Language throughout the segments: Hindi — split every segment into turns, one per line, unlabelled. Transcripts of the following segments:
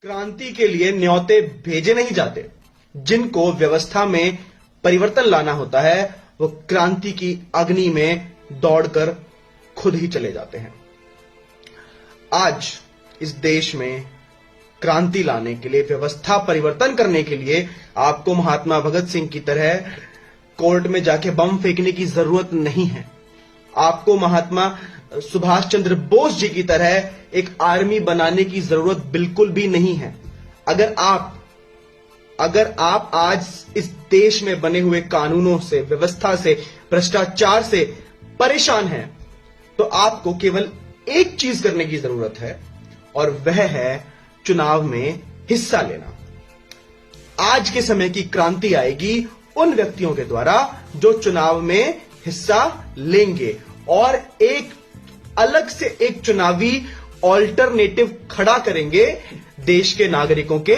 क्रांति के लिए न्योते भेजे नहीं जाते। जिनको व्यवस्था में परिवर्तन लाना होता है वो क्रांति की अग्नि में दौड़कर खुद ही चले जाते हैं। आज इस देश में क्रांति लाने के लिए, व्यवस्था परिवर्तन करने के लिए आपको महात्मा भगत सिंह की तरह कोर्ट में जाके बम फेंकने की जरूरत नहीं है। आपको महात्मा सुभाष चंद्र बोस जी की तरह एक आर्मी बनाने की जरूरत बिल्कुल भी नहीं है। अगर आप आज इस देश में बने हुए कानूनों से, व्यवस्था से, भ्रष्टाचार से परेशान हैं, तो आपको केवल एक चीज करने की जरूरत है और वह है चुनाव में हिस्सा लेना। आज के समय की क्रांति आएगी उन व्यक्तियों के द्वारा जो चुनाव में हिस्सा लेंगे और एक अलग से एक चुनावी ऑल्टरनेटिव खड़ा करेंगे देश के नागरिकों के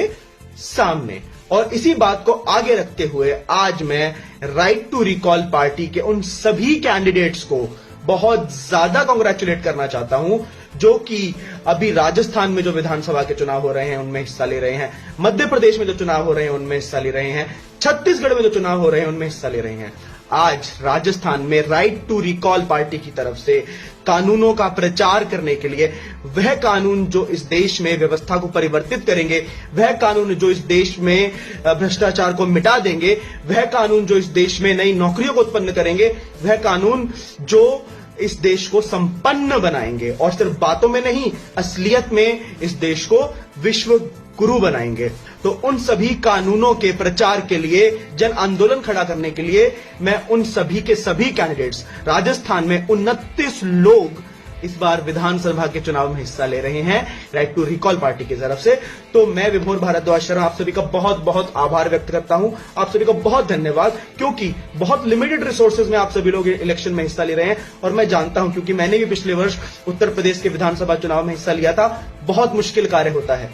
सामने। और इसी बात को आगे रखते हुए आज मैं राइट टू रिकॉल पार्टी के उन सभी कैंडिडेट्स को बहुत ज्यादा कांग्रेचुलेट करना चाहता हूं जो कि अभी राजस्थान में जो विधानसभा के चुनाव हो रहे हैं उनमें हिस्सा ले रहे हैं, मध्य प्रदेश में जो चुनाव हो रहे हैं उनमें हिस्सा ले रहे हैं, छत्तीसगढ़ में जो चुनाव हो रहे हैं उनमें हिस्सा ले रहे हैं। आज राजस्थान में राइट टू रिकॉल पार्टी की तरफ से कानूनों का प्रचार करने के लिए, वह कानून जो इस देश में व्यवस्था को परिवर्तित करेंगे, वह कानून जो इस देश में भ्रष्टाचार को मिटा देंगे, वह कानून जो इस देश में नई नौकरियों को उत्पन्न करेंगे, वह कानून जो इस देश को संपन्न बनाएंगे और सिर्फ बातों में नहीं, असलियत में इस देश को विश्व गुरु बनाएंगे। तो उन सभी कानूनों के प्रचार के लिए, जन आंदोलन खड़ा करने के लिए मैं उन सभी के सभी कैंडिडेट्स, राजस्थान में 29 लोग इस बार विधानसभा के चुनाव में हिस्सा ले रहे हैं राइट टू रिकॉल पार्टी की तरफ से। तो मैं विभोर भारद्वाज शर्मा आप सभी का बहुत बहुत आभार व्यक्त करता हूं। आप सभी को बहुत धन्यवाद, क्योंकि बहुत लिमिटेड रिसोर्सेज में आप सभी लोग इलेक्शन में हिस्सा ले रहे हैं और मैं जानता हूं, क्योंकि मैंने भी पिछले वर्ष उत्तर प्रदेश के विधानसभा चुनाव में हिस्सा लिया था। बहुत मुश्किल कार्य होता है,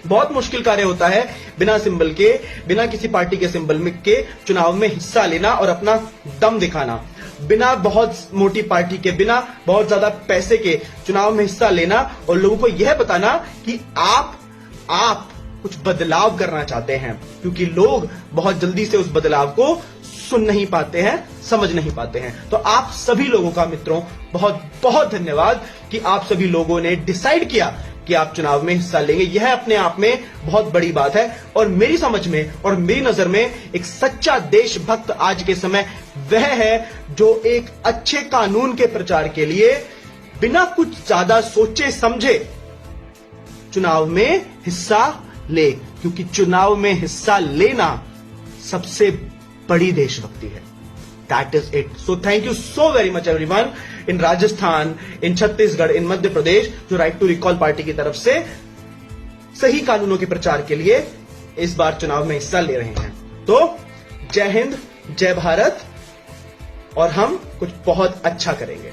बहुत मुश्किल कार्य होता है बिना सिंबल के, बिना किसी पार्टी के सिंबल के चुनाव में हिस्सा लेना और अपना दम दिखाना, बिना बहुत मोटी पार्टी के, बिना बहुत ज्यादा पैसे के चुनाव में हिस्सा लेना और लोगों को यह बताना कि आप कुछ बदलाव करना चाहते हैं, क्योंकि लोग बहुत जल्दी से उस बदलाव को सुन नहीं पाते हैं, समझ नहीं पाते हैं। तो आप सभी लोगों का मित्रों बहुत बहुत धन्यवाद कि आप सभी लोगों ने डिसाइड किया कि आप चुनाव में हिस्सा लेंगे। यह अपने आप में बहुत बड़ी बात है और मेरी समझ में और मेरी नजर में एक सच्चा देशभक्त आज के समय वह है जो एक अच्छे कानून के प्रचार के लिए बिना कुछ ज्यादा सोचे समझे चुनाव में हिस्सा ले, क्योंकि चुनाव में हिस्सा लेना सबसे बड़ी देशभक्ति है। That is it. So thank you so very much everyone in Rajasthan, in Chhattisgarh, in Madhya Pradesh जो राइट टू रिकॉल पार्टी की तरफ से सही कानूनों के प्रचार के लिए इस बार चुनाव में हिस्सा ले रहे हैं। तो जय हिंद, जय भारत और हम कुछ बहुत अच्छा करेंगे।